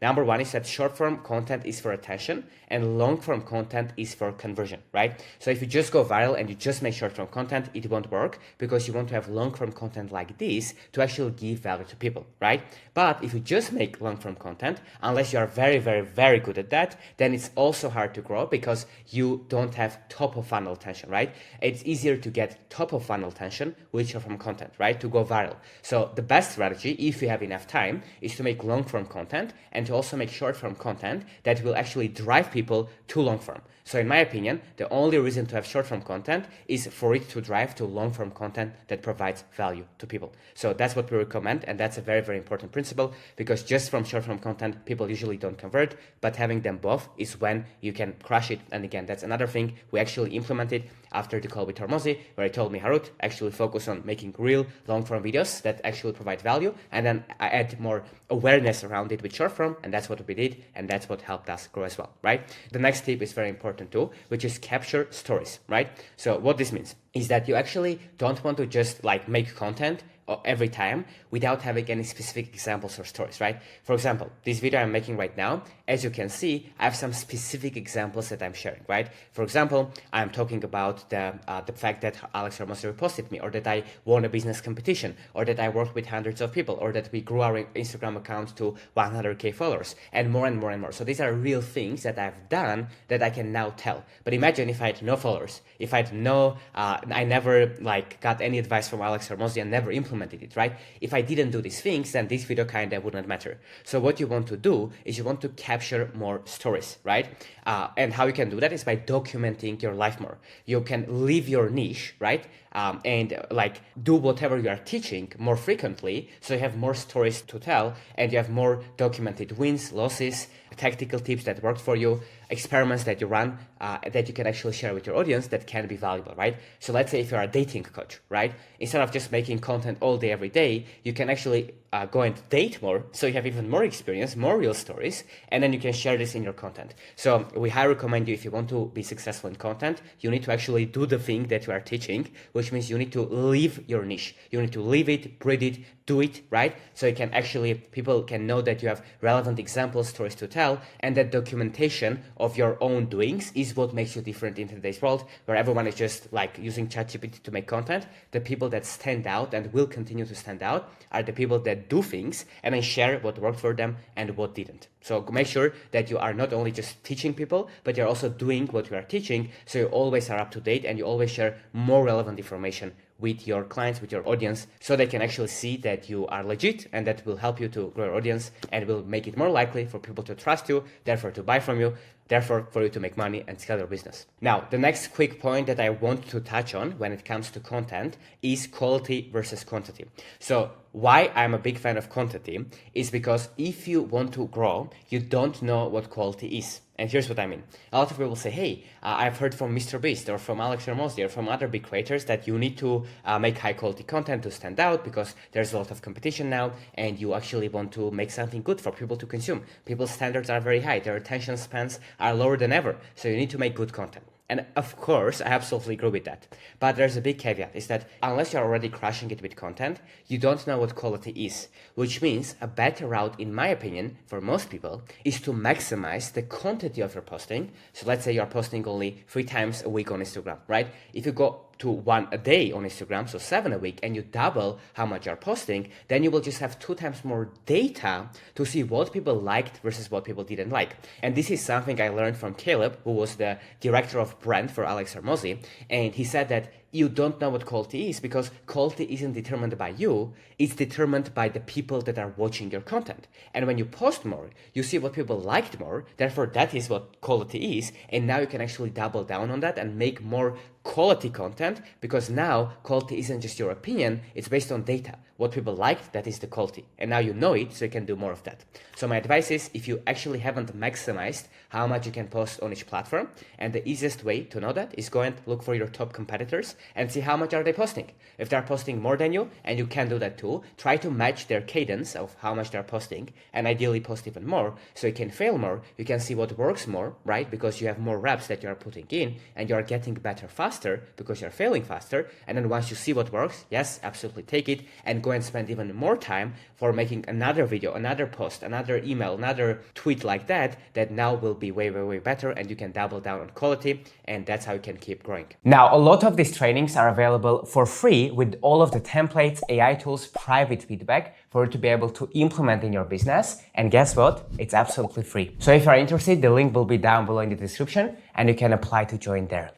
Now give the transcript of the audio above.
Number one is that short form content is for attention and long form content is for conversion, right? So if you just go viral and you just make short form content, it won't work because you want to have long form content like this to actually give value to people, right? But if you just make long form content, unless you are very, very, very good at that, then it's also hard to grow because you don't have top of funnel attention, right? It's easier to get top of funnel attention with short form content, right? To go viral. So the best strategy, if you have enough time, is to make long form content and to also make short form content that will actually drive people to long form. So in my opinion, the only reason to have short form content is for it to drive to long form content that provides value to people. So that's what we recommend, and that's a very, very important principle because just from short form content, people usually don't convert, but having them both is when you can crush it. And again, that's another thing we actually implemented after the call with Hormozi, where he told me, Harut, actually focus on making real long form videos that actually provide value, and then I add more awareness around it with short form, and that's what we did, and that's what helped us grow as well, right? The next tip is very important too, which is capture stories, right? So what this means is that you actually don't want to just like make content every time without having any specific examples or stories, right? For example, this video I'm making right now, as you can see, I have some specific examples that I'm sharing, right? For example, I'm talking about the fact that Alex Hormozi reposted me, or that I won a business competition, or that I worked with hundreds of people, or that we grew our Instagram account to 100K followers, and more and more and more. So these are real things that I've done that I can now tell. But imagine if I had no followers, if I had no, I never like got any advice from Alex Hormozi and never implemented it, right? If I didn't do these things, then this video kind of wouldn't matter. So what you want to do is you want to capture more stories, right? And how you can do that is by documenting your life more. You can leave your niche, right? And like do whatever you are teaching more frequently, so you have more stories to tell and you have more documented wins, losses, tactical tips that worked for you, experiments that you run that you can actually share with your audience that can be valuable, right? So let's say if you're a dating coach, right? Instead of just making content all day, every day, you can actually go and date more, so you have even more experience, more real stories, and then you can share this in your content. So we highly recommend you, if you want to be successful in content, you need to actually do the thing that you are teaching, which means you need to live your niche. You need to live it, breathe it, do it, right? So you can actually, people can know that you have relevant examples, stories to tell, and that documentation of your own doings is what makes you different in today's world, where everyone is just like using ChatGPT to make content. The people that stand out and will continue to stand out are the people that do things and then share what worked for them and what didn't. So make sure that you are not only just teaching people, but you're also doing what you are teaching, so you always are up to date and you always share more relevant information with your clients, with your audience, so they can actually see that you are legit, and that will help you to grow your audience and will make it more likely for people to trust you, therefore to buy from you, therefore for you to make money and scale your business. Now, the next quick point that I want to touch on when it comes to content is quality versus quantity. So why I'm a big fan of quantity is because if you want to grow, you don't know what quality is. And here's what I mean. A lot of people say, hey, I've heard from Mr. Beast or from Alex Hormozi or from other big creators that you need to make high quality content to stand out because there's a lot of competition now and you actually want to make something good for people to consume. People's standards are very high. Their attention spans are lower than ever. So you need to make good content. And of course, I absolutely agree with that. But there's a big caveat, is that unless you're already crushing it with content, you don't know what quality is. Which means a better route, in my opinion, for most people, is to maximize the quantity of your posting. So let's say you're posting only 3 times a week on Instagram, right? If you go to 1 a day on Instagram, so 7 a week, and you double how much you're posting, then you will just have 2 times more data to see what people liked versus what people didn't like. And this is something I learned from Caleb, who was the director of brand for Alex Hormozi, and he said that you don't know what quality is because quality isn't determined by you, it's determined by the people that are watching your content. And when you post more, you see what people liked more, therefore that is what quality is, and now you can actually double down on that and make more quality content, because now quality isn't just your opinion, it's based on data. What people liked, that is the quality. And now you know it, so you can do more of that. So my advice is, if you actually haven't maximized how much you can post on each platform, and the easiest way to know that is go and look for your top competitors and see how much are they posting. If they're posting more than you, and you can do that too, try to match their cadence of how much they're posting, and ideally post even more, so you can fail more, you can see what works more, right? Because you have more reps that you're putting in, and you're getting better faster because you're failing faster, and then once you see what works, yes, absolutely take it, and go and spend even more time for making another video, another post, another email, another tweet like that now will be way, way, way better, and you can double down on quality, and that's how you can keep growing. Now, a lot of these trainings are available for free with all of the templates, AI tools, private feedback for you to be able to implement in your business. And guess what? It's absolutely free. So if you're interested, the link will be down below in the description and you can apply to join there.